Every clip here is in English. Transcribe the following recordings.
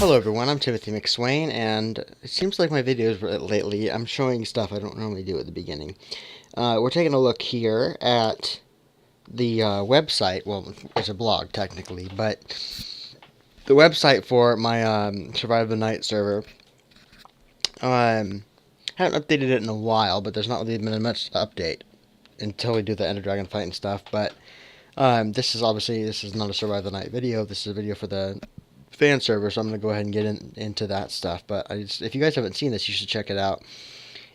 Hello everyone, I'm Timothy McSwain, and it seems like my videos lately, I'm showing stuff I don't normally do at the beginning. We're taking a look here at the website. Well, it's a blog technically, but the website for my Survive the Night server. Haven't updated it in a while, but there's not really been much to update until we do the Ender Dragon fight and stuff. But this is not a Survive the Night video. This is a video for the fan server, so I'm going to go ahead and get into that stuff. But if you guys haven't seen this, you should check it out.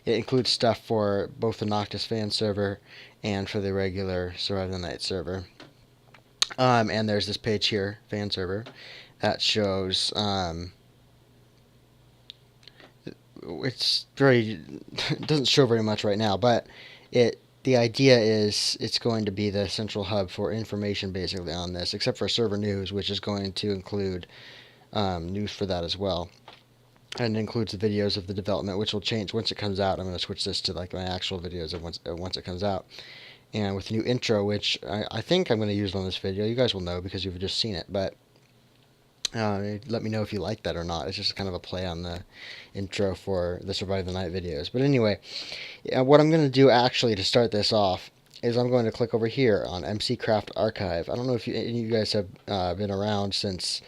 It includes stuff for both the Noctis fan server and for the regular Survive the Night server. And there's this page here, fan server, that shows it's very it doesn't show very much right now, but the idea is it's going to be the central hub for information basically on this, except for server news, which is going to include news for that as well. And it includes the videos of the development, which will change once it comes out. I'm going to switch this to like my actual videos once it comes out. And with the new intro, which I think I'm going to use on this video. You guys will know because you've just seen it, but let me know if you like that or not. It's just kind of a play on the intro for the Survive the Night videos. But anyway, what I'm going to do actually to start this off is I'm going to click over here on MCCraft Archive. I don't know if any of you guys have been around since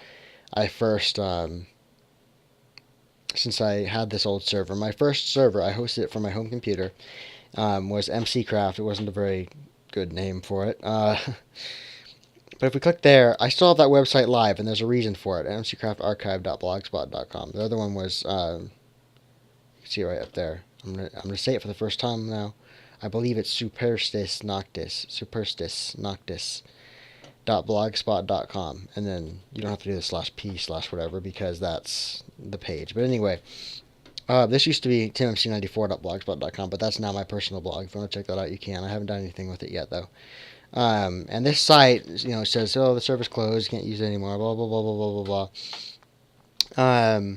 I first since I had this old server. My first server, I hosted it from my home computer, was MCCraft. It wasn't a very good name for it. But if we click there, I still have that website live, and there's a reason for it, mccraftarchive.blogspot.com. The other one was, you can see it right up there. I'm gonna say it for the first time now. I believe it's superstice noctis.blogspot.com, and then you don't have to do the /p/whatever because that's the page. But anyway, this used to be timmc94.blogspot.com, but that's now my personal blog. If you want to check that out, you can. I haven't done anything with it yet, though. And this site, it says, oh, the server's closed, you can't use it anymore, blah, blah, blah, blah, blah, blah, blah.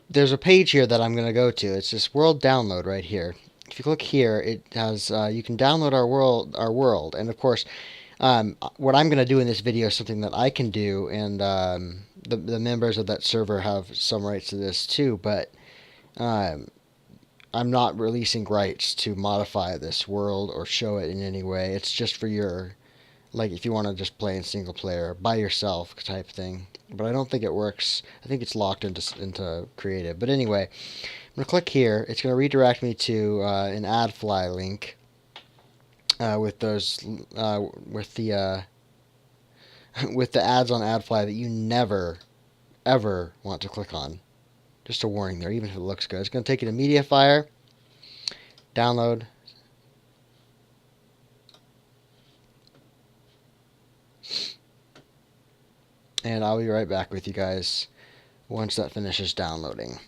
There's a page here that I'm going to go to. It's this world download right here. If you click here, it has, you can download our world. And of course, what I'm going to do in this video is something that I can do, and the members of that server have some rights to this too, but I'm not releasing rights to modify this world or show it in any way. It's just for your, like, if you want to just play in single player by yourself type thing. But I don't think it works. I think it's locked into creative. But anyway, I'm going to click here. It's going to redirect me to an AdFly link with those with the ads on AdFly that you never ever want to click on. Just a warning there, even if it looks good. It's going to take you to Mediafire, download, and I'll be right back with you guys once that finishes downloading.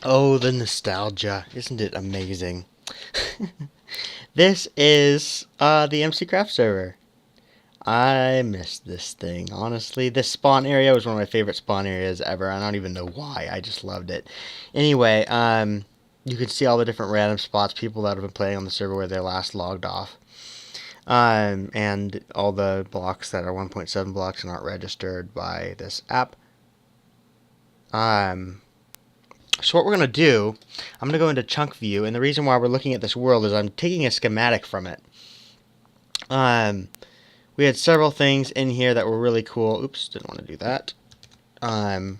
Oh, the nostalgia. Isn't it amazing? This is the MCCraft server. I missed this thing, honestly. This spawn area was one of my favorite spawn areas ever. I don't even know why. I just loved it. Anyway, you can see all the different random spots, people that have been playing on the server where they last logged off. And all the blocks that are 1.7 blocks and aren't registered by this app. So what we're going to do, I'm going to go into chunk view, and the reason why we're looking at this world is I'm taking a schematic from it. We had several things in here that were really cool. Oops, didn't want to do that. But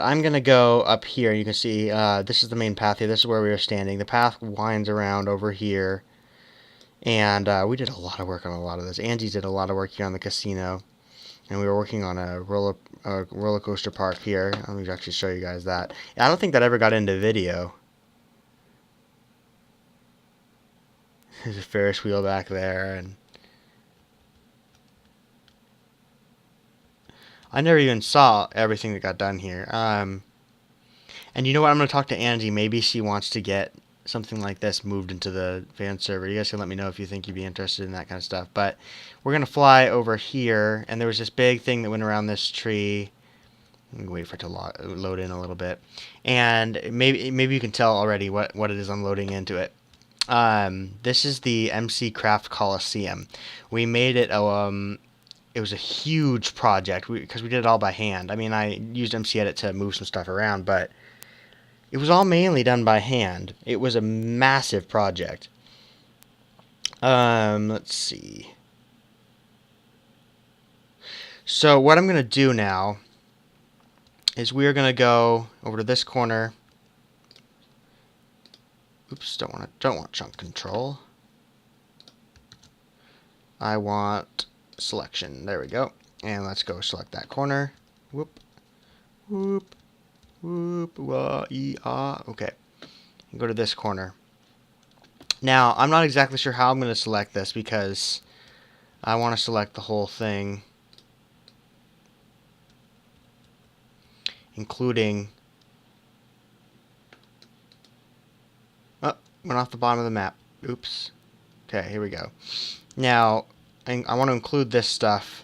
I'm going to go up here. You can see this is the main path here. This is where we were standing. The path winds around over here. And we did a lot of work on a lot of this. Angie did a lot of work here on the casino. And we were working on a roller coaster park here. Let me actually show you guys that. I don't think that ever got into video. There's a Ferris wheel back there, and I never even saw everything that got done here. And you know what? I'm going to talk to Angie. Maybe she wants to get something like this moved into the fan server. You guys can let me know if you think you'd be interested in that kind of stuff. But we're going to fly over here, and there was this big thing that went around this tree. Let me wait for it to load in a little bit. And maybe you can tell already what it is I'm loading into it. This is the MCCraft COLISEUM. We made it. It was a huge project because we did it all by hand. I mean, I used MCEdit to move some stuff around, but it was all mainly done by hand. It was a massive project. Let's see. So what I'm going to do now is we're going to go over to this corner. Oops, don't want chunk control. I want selection. There we go. And let's go select that corner. Whoop, whoop, whoop, wah, ee, ah. Okay. And go to this corner. Now, I'm not exactly sure how I'm going to select this because I want to select the whole thing, including... Oh, went off the bottom of the map. Oops. Okay, here we go. Now, I want to include this stuff.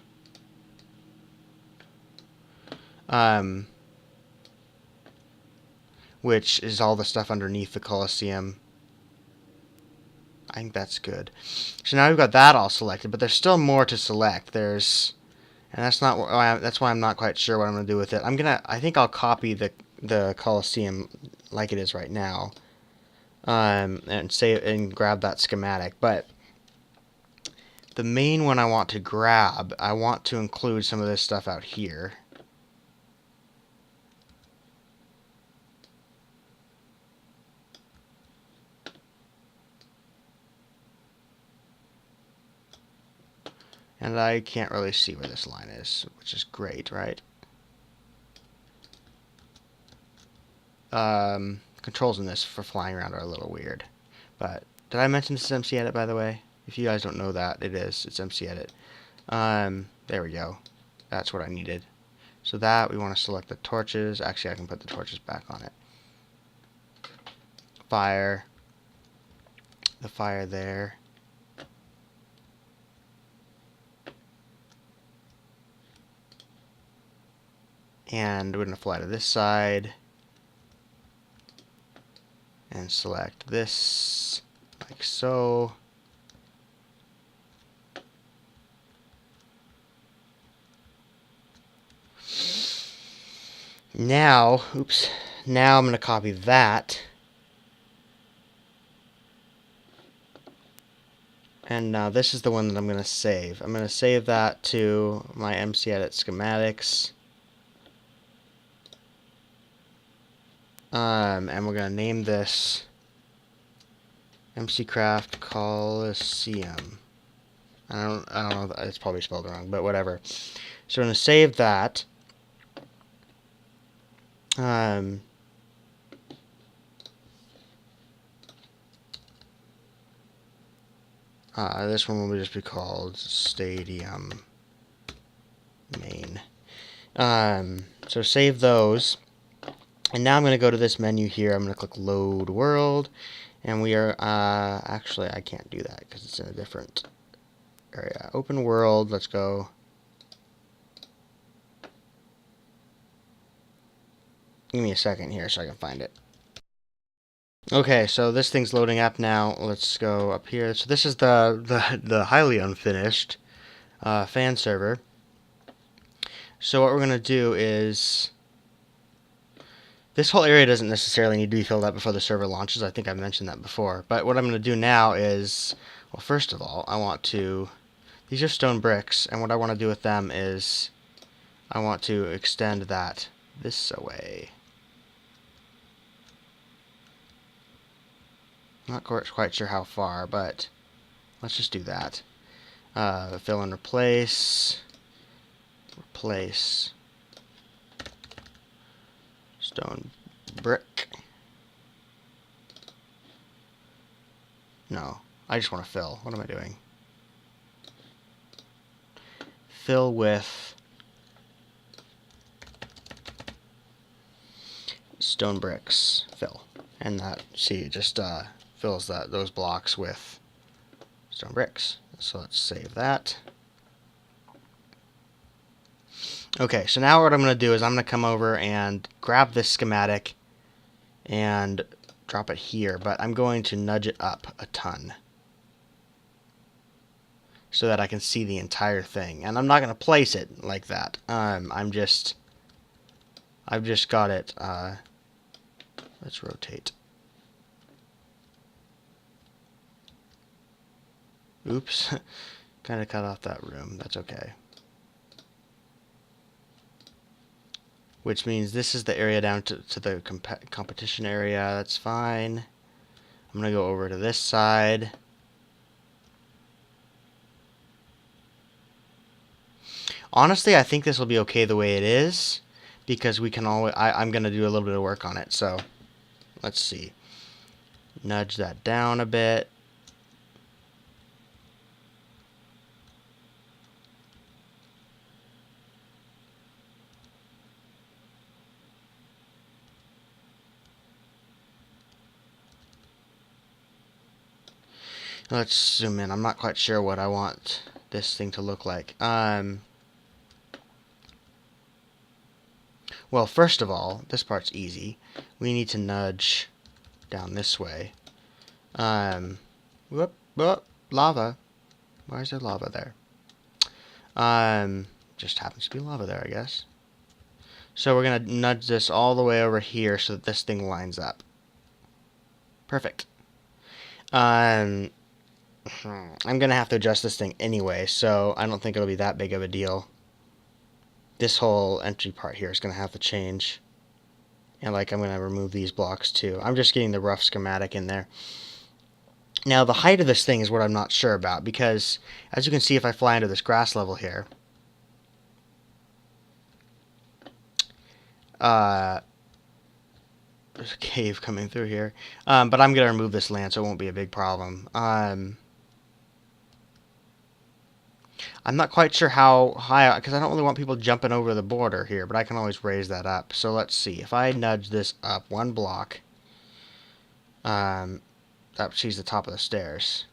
Which is all the stuff underneath the COLISEUM. I think that's good. So now we've got that all selected, but there's still more to select. And that's why I'm not quite sure what I'm going to do with it. I think I'll copy the COLISEUM like it is right now, and save and grab that schematic. But the main one I want to grab, I want to include some of this stuff out here. And I can't really see where this line is, which is great, right? Controls in this for flying around are a little weird. But did I mention this is MCEdit, by the way? If you guys don't know that, it's MCEdit. There we go. That's what I needed. So that, we want to select the torches. Actually, I can put the torches back on it. Fire. The fire there. And we're going to fly to this side. And select this, like so. Now, now I'm going to copy that. And now this is the one that I'm going to save. I'm going to save that to my MCEdit schematics. And we're going to name this MCCraft COLISEUM. I don't know, it's probably spelled wrong, but whatever. So I'm going to save that. This one will just be called Stadium Main. So save those. And now I'm going to go to this menu here. I'm going to click Load World. And we are, actually, I can't do that because it's in a different area. Open World, let's go. Give me a second here so I can find it. Okay, so this thing's loading up now. Let's go up here. So this is the highly unfinished fan server. So what we're going to do is... This whole area doesn't necessarily need to be filled out before the server launches. I think I mentioned that before. But what I'm going to do now is... Well, first of all, I want to... These are stone bricks, and what I want to do with them is... I want to extend that this away. Not quite sure how far, but let's just do that. Fill and replace. Replace. Stone brick. No, I just want to fill. What am I doing? Fill with stone bricks. Fill. And that, see, it just fills those blocks with stone bricks. So let's save that. Okay, so now what I'm going to do is I'm going to come over and grab this schematic and drop it here, but I'm going to nudge it up a ton so that I can see the entire thing. And I'm not going to place it like that. I've just got it. Let's rotate. Oops. Kind of cut off that room. That's okay. Which means this is the area down to the competition area. That's fine. I'm going to go over to this side. Honestly, I think this will be okay the way it is, because we can always, I'm going to do a little bit of work on it. So let's see. Nudge that down a bit. Let's zoom in. I'm not quite sure what I want this thing to look like. Well, first of all, this part's easy. We need to nudge down this way. Whoop, lava. Why is there lava there? Just happens to be lava there, I guess. So we're gonna nudge this all the way over here so that this thing lines up. Perfect. I'm gonna have to adjust this thing anyway, so I don't think it'll be that big of a deal. This whole entry part here is gonna have to change. And like, I'm gonna remove these blocks too. I'm just getting the rough schematic in there. Now the height of this thing is what I'm not sure about, because as you can see, if I fly into this grass level here, there's a cave coming through here. But I'm gonna remove this land so it won't be a big problem. I'm not quite sure how high, because I don't really want people jumping over the border here, but I can always raise that up. So let's see. If I nudge this up one block, that sees the top of the stairs.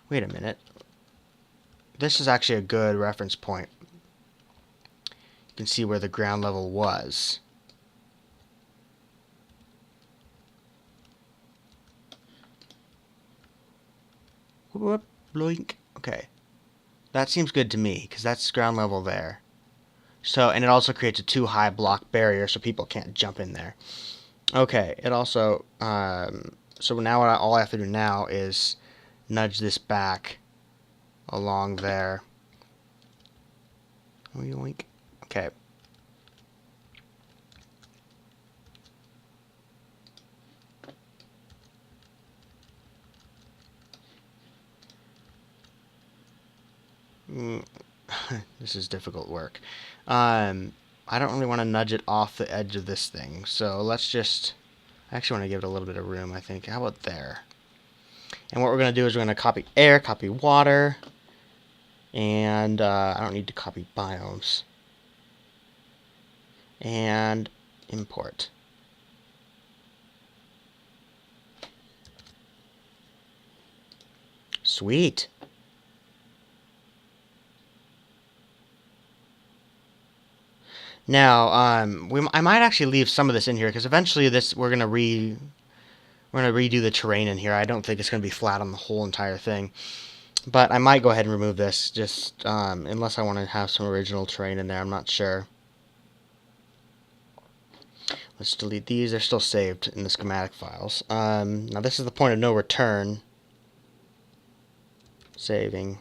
Wait a minute. This is actually a good reference point. You can see where the ground level was. Whoop, bloink. Okay. That seems good to me, because that's ground level there. So, and it also creates a too high block barrier so people can't jump in there. Okay, it also, so now all I have to do now is nudge this back along there. Yoink. Okay. This is difficult work. I don't really want to nudge it off the edge of this thing, so let's just, I actually want to give it a little bit of room, I think. How about there? And what we're going to do is we're going to copy air, copy water, and I don't need to copy biomes. And import. Sweet. Now, I might actually leave some of this in here, because eventually we're gonna redo the terrain in here. I don't think it's gonna be flat on the whole entire thing, but I might go ahead and remove this, just unless I want to have some original terrain in there. I'm not sure. Let's delete these. They're still saved in the schematic files. Now this is the point of no return. Saving.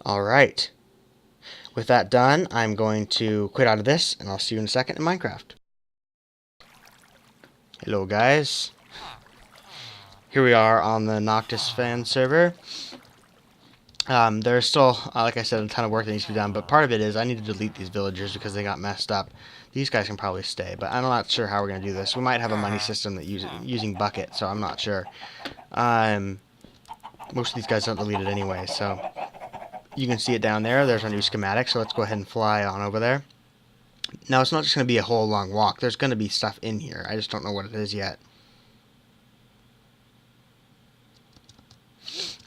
Alright. With that done, I'm going to quit out of this, and I'll see you in a second in Minecraft. Hello guys. Here we are on the Noctis fan server. There's still, like I said, a ton of work that needs to be done, but part of it is I need to delete these villagers because they got messed up. These guys can probably stay, but I'm not sure how we're going to do this. We might have a money system that using bucket, so I'm not sure. Most of these guys aren't deleted anyway, so you can see it down there. There's our new schematic, so let's go ahead and fly on over there. Now, it's not just going to be a whole long walk. There's going to be stuff in here. I just don't know what it is yet.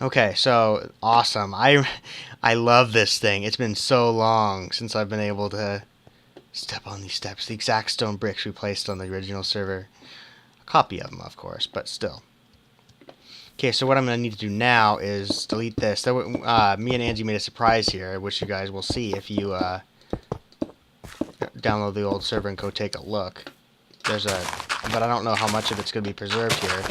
Okay, so awesome. I love this thing. It's been so long since I've been able to step on these steps. The exact stone bricks we placed on the original server. A copy of them, of course, but still. Okay, so what I'm going to need to do now is delete this. So, me and Angie made a surprise here, which you guys will see if you download the old server and go take a look. But I don't know how much of it's going to be preserved here.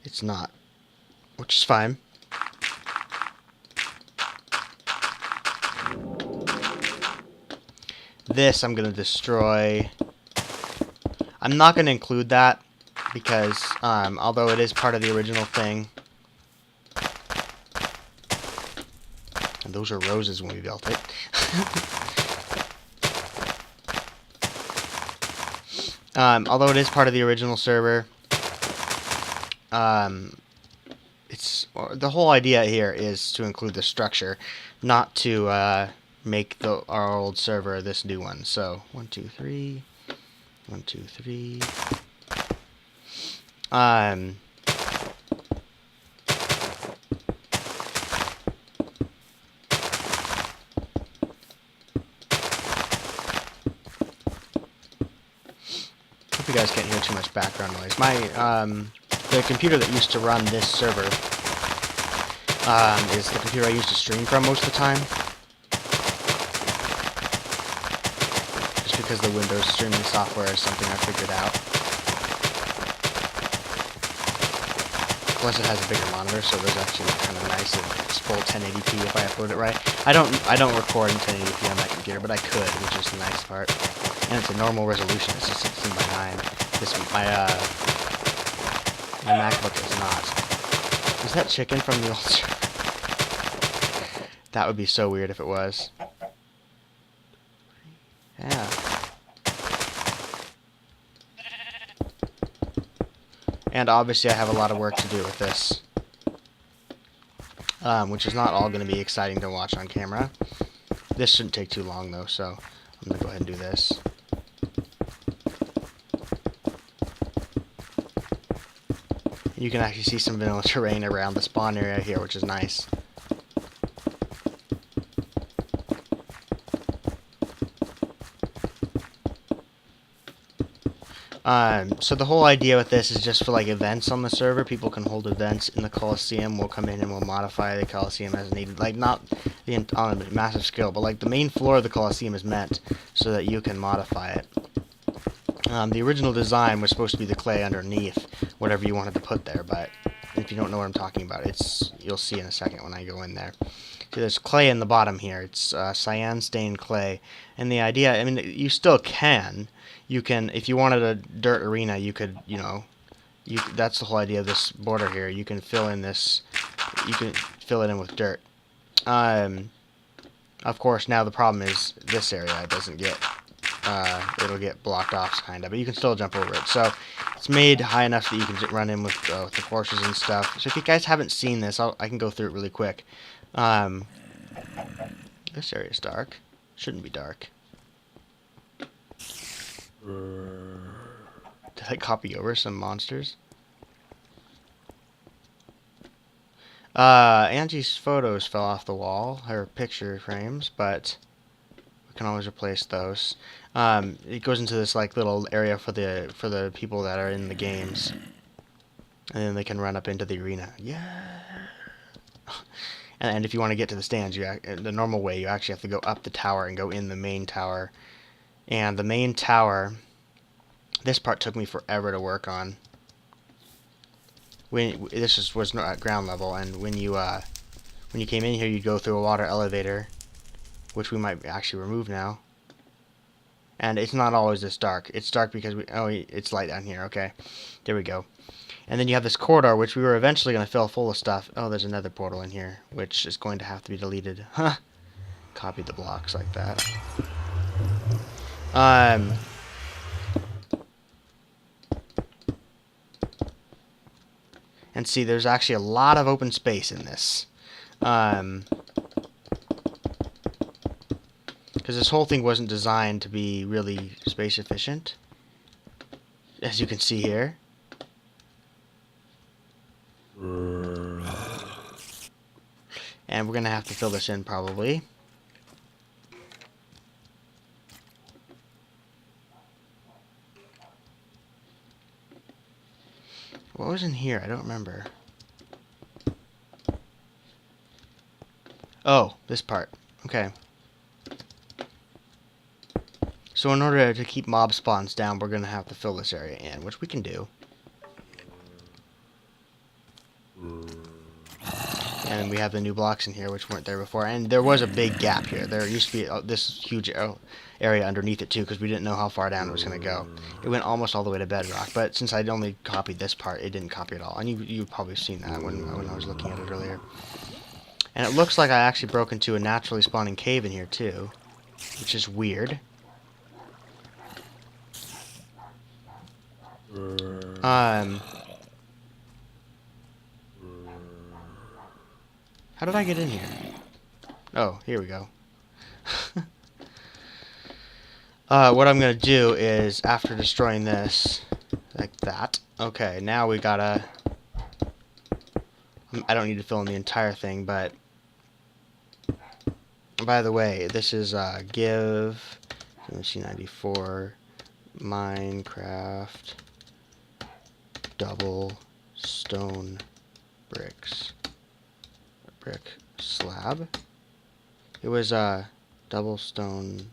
It's not, which is fine. This I'm going to destroy. I'm not going to include that because although it is part of the original thing, and those are roses when we built it. Although it is part of the original server, it's the whole idea here is to include the structure, not to make our old server this new one. So 1, 2, 3, 1, 2, 3. Hope you guys can't hear too much background noise. The computer that used to run this server is the computer I used to stream from most of the time. Just because the Windows streaming software is something I figured out. Plus it has a bigger monitor, so there's actually kind of nice and it's full 1080p if I upload it right. I don't record in 1080p on my computer, but I could, which is the nice part. And it's a normal resolution. It's a 16:9. My MacBook is not. Is that chicken from the old server? That would be so weird if it was. Yeah. And obviously I have a lot of work to do with this. Which is not all going to be exciting to watch on camera. This shouldn't take too long though, so I'm going to go ahead and do this. You can actually see some vanilla terrain around the spawn area here, which is nice. So the whole idea with this is just for like events on the server. People can hold events in the Coliseum. We'll come in and we'll modify the Coliseum as needed. Like not on a massive scale, but like the main floor of the Coliseum is meant so that you can modify it. The original design was supposed to be the clay underneath, whatever you wanted to put there, but if you don't know what I'm talking about, you'll see in a second when I go in there. So there's clay in the bottom here. It's cyan stained clay, and the idea, I mean, you still can. You can, if you wanted a dirt arena, you could, that's the whole idea of this border here. You can fill in this, you can fill it in with dirt. Of course, now the problem is this area doesn't get, it'll get blocked off, kind of, but you can still jump over it. So it's made high enough that you can run in with the horses and stuff. So if you guys haven't seen this, I can go through it really quick. This area is dark. Shouldn't be dark. Did I copy over some monsters? Angie's photos fell off the wall, her picture frames, but we can always replace those. It goes into this like little area for the people that are in the games, and then they can run up into the arena. Yeah. And if you want to get to the stands, the normal way, you actually have to go up the tower and go in the main tower. And the main tower, this part took me forever to work on. This was not at ground level, and when you came in here, you'd go through a water elevator, which we might actually remove now. And it's not always this dark. It's dark because it's light down here. Okay, there we go. And then you have this corridor, which we were eventually going to fill full of stuff. Oh, there's another portal in here, which is going to have to be deleted. Huh. Copy the blocks like that. And see, there's actually a lot of open space in this. Because this whole thing wasn't designed to be really space efficient, as you can see here. And we're going to have to fill this in probably. What was in here? I don't remember. Oh, this part. Okay. So in order to keep mob spawns down, we're going to have to fill this area in, which we can do. And we have the new blocks in here, which weren't there before. And there was a big gap here. There used to be this huge area underneath it, too, because we didn't know how far down it was going to go. It went almost all the way to bedrock, but since I'd only copied this part, it didn't copy at all. And you've probably seen that when I was looking at it earlier. And it looks like I actually broke into a naturally spawning cave in here, too, which is weird. How did I get in here? Oh, here we go. What I'm going to do is, after destroying this, like that. Okay, now we gotta... I don't need to fill in the entire thing, but... By the way, this is give... MC94 McCraft double stone bricks. Brick slab. It was double stone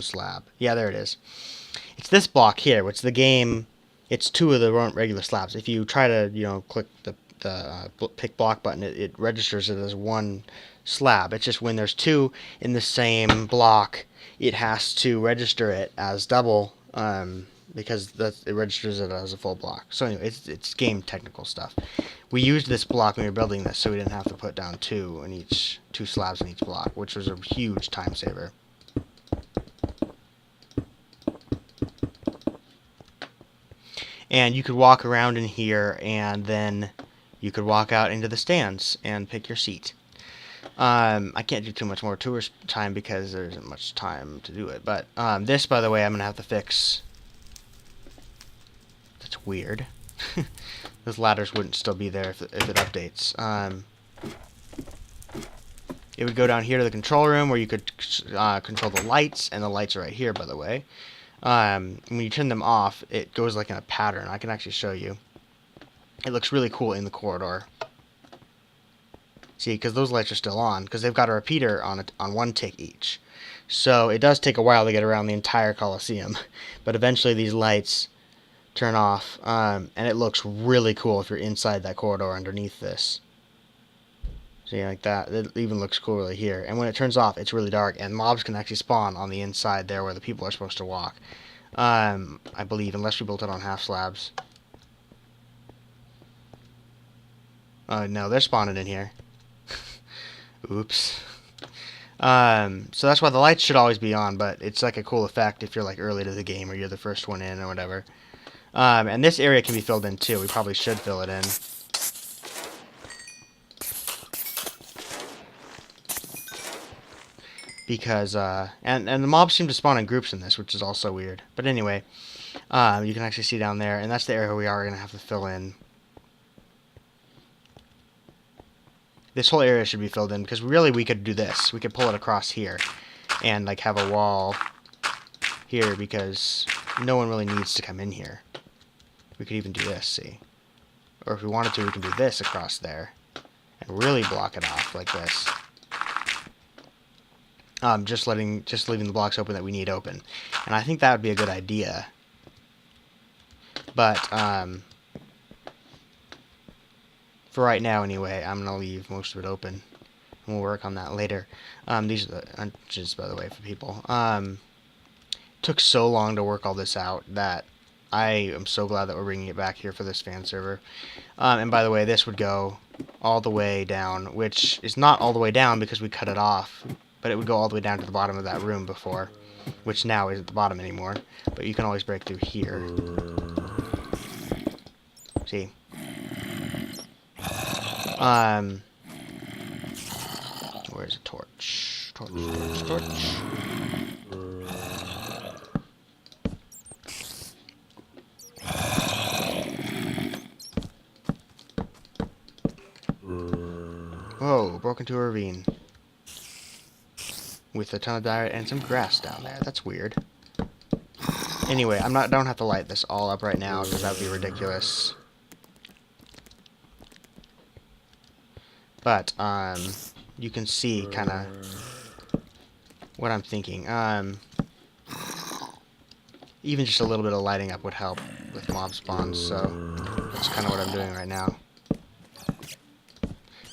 slab. Yeah, there it is. It's this block here, which the game, it's two of the regular slabs. If you try to click the pick block button, it registers it as one slab. It's just when there's two in the same block, it has to register it as double because it registers it as a full block. So anyway, it's game technical stuff. We used this block when we were building this, so we didn't have to put down two slabs in each block, which was a huge time saver. And you could walk around in here, and then you could walk out into the stands and pick your seat. I can't do too much more tour time because there isn't much time to do it. But this, by the way, I'm going to have to fix. That's weird. Those ladders wouldn't still be there if it updates. It would go down here to the control room where you could control the lights, and the lights are right here, by the way. When you turn them off, it goes like in a pattern. I can actually show you. It looks really cool in the corridor. See, because those lights are still on, because they've got a repeater on one tick each. So it does take a while to get around the entire Coliseum, but eventually these lights turn off, and it looks really cool if you're inside that corridor underneath this. See, like that. It even looks cool really here. And when it turns off, it's really dark, and mobs can actually spawn on the inside there where the people are supposed to walk. I believe, unless we built it on half slabs. No, they're spawning in here. Oops. So that's why the lights should always be on, but it's like a cool effect if you're like early to the game or you're the first one in or whatever. And this area can be filled in too. We probably should fill it in. Because, and the mobs seem to spawn in groups in this, which is also weird. But anyway, you can actually see down there, and that's the area we are going to have to fill in. This whole area should be filled in, because really we could do this. We could pull it across here, and like have a wall here, because no one really needs to come in here. We could even do this, see? Or if we wanted to, we can do this across there, and really block it off like this. Just leaving the blocks open that we need open. And I think that would be a good idea. But, for right now anyway, I'm going to leave most of it open. And we'll work on that later. These are the entrances, by the way, for people. It took so long to work all this out that I am so glad that we're bringing it back here for this fan server. And by the way, this would go all the way down, which is not all the way down because we cut it off. But it would go all the way down to the bottom of that room before, which now isn't the bottom anymore. But you can always break through here. See? Where's a torch? Torch. Whoa, broke into a ravine. With a ton of dirt and some grass down there. That's weird. Anyway, don't have to light this all up right now because that would be ridiculous. But, you can see kind of what I'm thinking. Even just a little bit of lighting up would help with mob spawns, so that's kind of what I'm doing right now.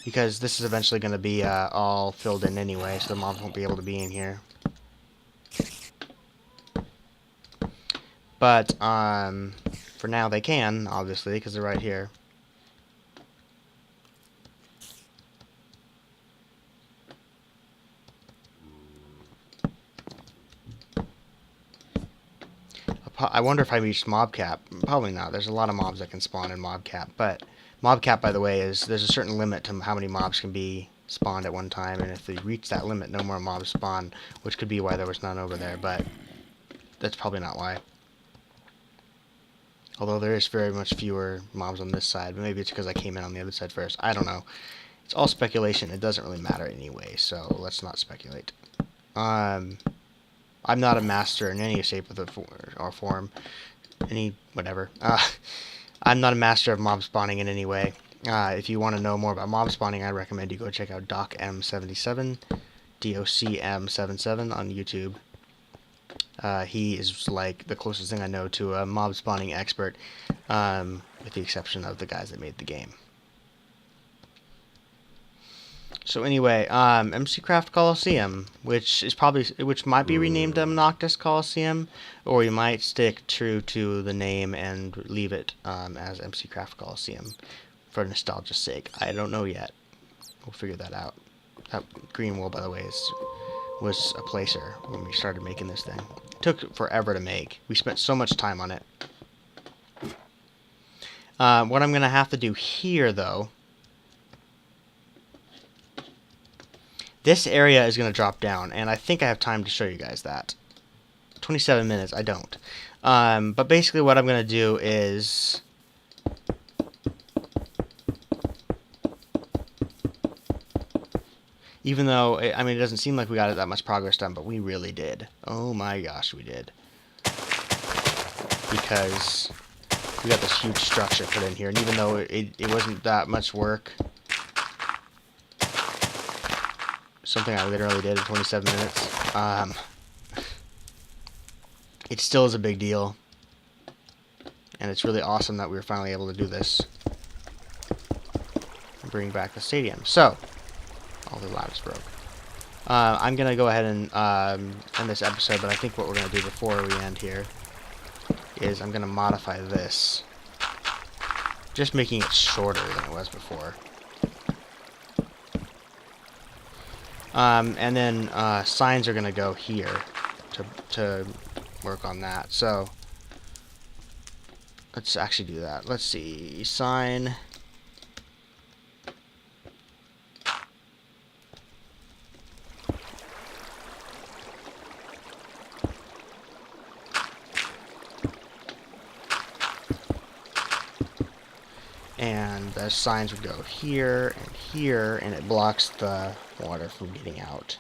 Because this is eventually going to be all filled in anyway, so the mobs won't be able to be in here. But, for now they can, obviously, because they're right here. I wonder if I reached mob cap. Probably not. There's a lot of mobs that can spawn in mob cap, but mob cap, by the way, there's a certain limit to how many mobs can be spawned at one time, and if they reach that limit, no more mobs spawn, which could be why there was none over there, but that's probably not why. Although there is very much fewer mobs on this side, but maybe it's because I came in on the other side first. I don't know. It's all speculation. It doesn't really matter anyway, so let's not speculate. I'm not a master in any shape or form. Whatever. I'm not a master of mob spawning in any way. If you want to know more about mob spawning, I recommend you go check out DocM77, DocM77 on YouTube. He is like the closest thing I know to a mob spawning expert, with the exception of the guys that made the game. So anyway, MCCraft COLISEUM, which might be renamed Noctis COLISEUM, or we might stick true to the name and leave it as MCCraft COLISEUM for nostalgia's sake. I don't know yet. We'll figure that out. That green wool, by the way, was a placer when we started making this thing. It took forever to make. We spent so much time on it. What I'm going to have to do here, though, this area is going to drop down, and I think I have time to show you guys that. 27 minutes, I don't. But basically what I'm going to do is... Even though, I mean, it doesn't seem like we got that much progress done, but we really did. Oh my gosh, we did. Because we got this huge structure put in here, and even though it wasn't that much work... Something I literally did in 27 minutes. It still is a big deal. And it's really awesome that we were finally able to do this. And bring back the stadium. So, all the ladders broke. I'm going to go ahead and end this episode, but I think what we're going to do before we end here is I'm going to modify this. Just making it shorter than it was before. And then signs are going to go here to work on that. So let's actually do that. Let's see, sign. And the signs would go here, and it blocks the water from getting out.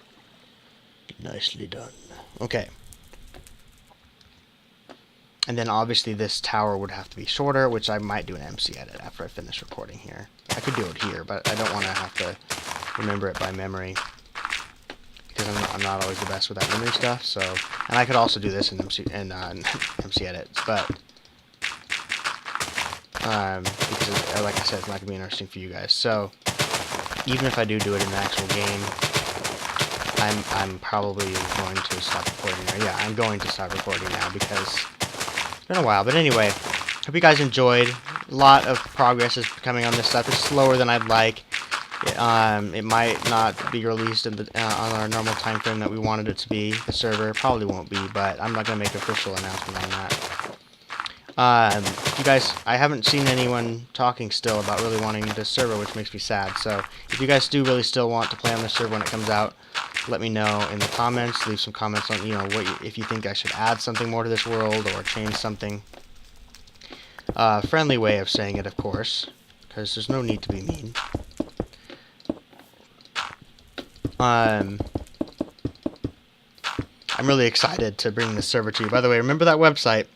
Nicely done. Okay. And then obviously this tower would have to be shorter, which I might do an MCEdit after I finish recording here. I could do it here, but I don't want to have to remember it by memory. Because I'm not always the best with that memory stuff, so... And I could also do this in MCEdit, but... because, like I said, it's not going to be interesting for you guys. So, even if I do it in the actual game, I'm probably going to stop recording now. Yeah, I'm going to stop recording now because it's been a while. But anyway, hope you guys enjoyed. A lot of progress is coming on this stuff. It's slower than I'd like. It might not be released in on our normal time frame that we wanted it to be. The server probably won't be, but I'm not going to make an official announcement on that. You guys, I haven't seen anyone talking still about really wanting this server, which makes me sad. So, if you guys do really still want to play on this server when it comes out, let me know in the comments. Leave some comments on, if you think I should add something more to this world or change something. Friendly way of saying it, of course, because there's no need to be mean. I'm really excited to bring this server to you. By the way, remember that website.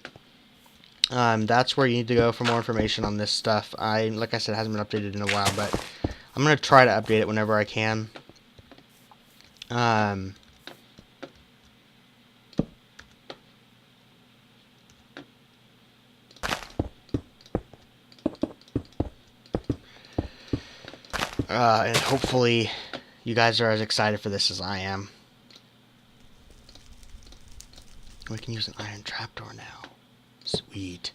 That's where you need to go for more information on this stuff. Like I said, it hasn't been updated in a while, but I'm going to try to update it whenever I can. And hopefully you guys are as excited for this as I am. We can use an iron trapdoor now. Sweet.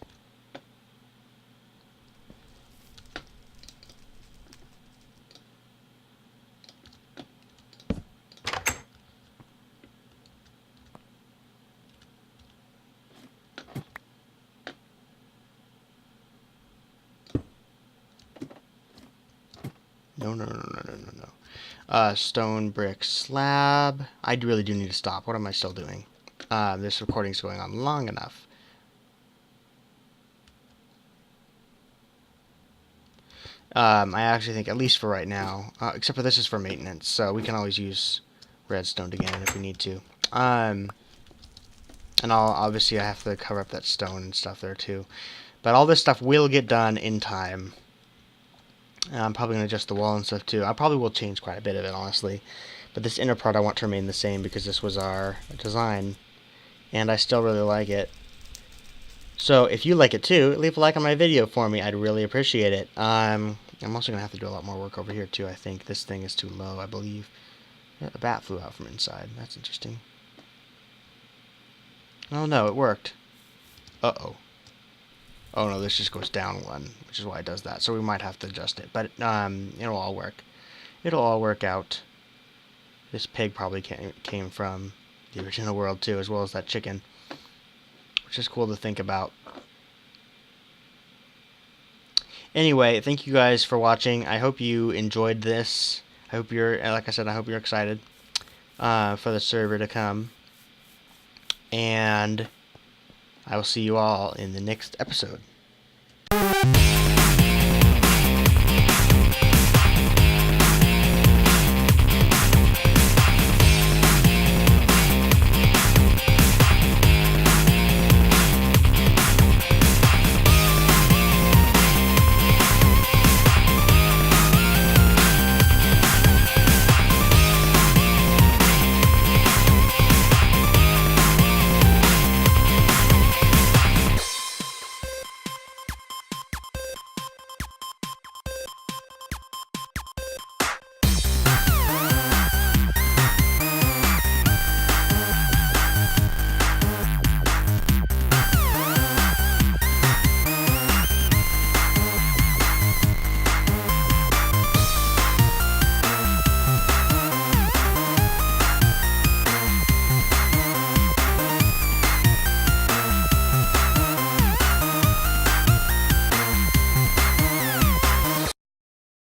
No. Stone brick slab. I really do need to stop. What am I still doing? This recording's going on long enough. I actually think, at least for right now, except for this is for maintenance, so we can always use redstone again if we need to. And obviously I have to cover up that stone and stuff there too. But all this stuff will get done in time. I'm probably going to adjust the wall and stuff too. I probably will change quite a bit of it, honestly. But this inner part I want to remain the same because this was our design. And I still really like it. So if you like it too, leave a like on my video for me. I'd really appreciate it. I'm also going to have to do a lot more work over here too, I think. This thing is too low, I believe. Yeah, a bat flew out from inside. That's interesting. Oh no, it worked. Uh-oh. Oh no, this just goes down one, which is why it does that. So we might have to adjust it, but it'll all work. It'll all work out. This pig probably came from the original world too, as well as that chicken, which is cool to think about. Anyway, thank you guys for watching. I hope you enjoyed this. I hope you're, like I said, I hope you're excited for the server to come. And I will see you all in the next episode.